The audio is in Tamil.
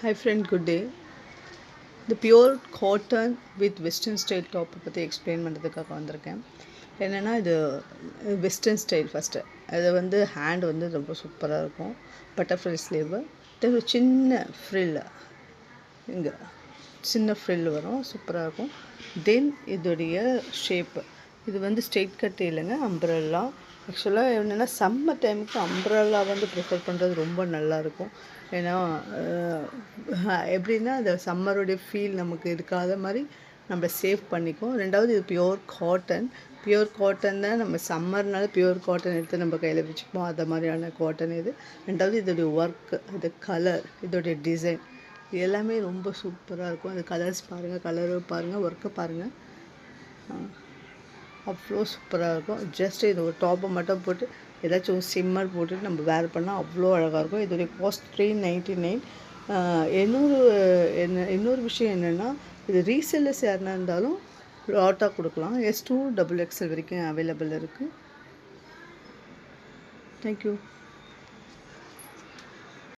Hi friend, good day. The pure cotton with western style top பற்றி எக்ஸ்பிளைன் பண்ணுறதுக்காக வந்திருக்கேன். என்னென்னா இது வெஸ்டர்ன் ஸ்டைல் ஃபஸ்ட்டு. அது வந்து ஹேண்ட் வந்து ரொம்ப சூப்பராக இருக்கும். பட்டர்ஃப்ளை ஸ்லீவு, ஒரு சின்ன ஃப்ரில், இங்கே சின்ன ஃப்ரில் வரும், சூப்பராக இருக்கும். தென் இதோடைய ஷேப்பு, இது வந்து ஸ்ட்ரெயிட் கட் இல்லைங்க, அம்ப்ரெல்லா. ஆக்சுவலாக என்னென்னா சம்மர் டைமுக்கு அம்ப்ரெல்லா வந்து ப்ரிஃபர் பண்ணுறது ரொம்ப நல்லாயிருக்கும். ஏன்னா எப்படின்னா அந்த சம்மருடைய ஃபீல் நமக்கு இருக்காத மாதிரி நம்ம சேவ் பண்ணிக்கும். ரெண்டாவது இது பியோர் காட்டன் தான். நம்ம சம்மர்னால பியோர் காட்டன் எடுத்து நம்ம கையில் வச்சுப்போம், அது மாதிரியான காட்டன் இது. ரெண்டாவது இதோடைய ஒர்க்கு, இது கலர், இதோடைய டிசைன், இது எல்லாமே ரொம்ப சூப்பராக இருக்கும். அது கலர்ஸ் பாருங்கள், கலரு பாருங்கள், ஒர்க்கை பாருங்கள், அவ்வளோ சூப்பராக இருக்கும். ஜஸ்ட் இது ஒரு டாப்பை மட்டும் போட்டு ஏதாச்சும் சிம்மர் போட்டுட்டு நம்ம வேர் பண்ணால் அவ்வளோ அழகாக இருக்கும். இதோடைய காஸ்ட் 399. இன்னொரு விஷயம் என்னென்னா, இது ரீசெல்லர்ஸ் யாருன்னா இருந்தாலும் லாட்டாக கொடுக்கலாம். S2 XXL வரைக்கும் அவைலபிள் இருக்குது. தேங்க்யூ.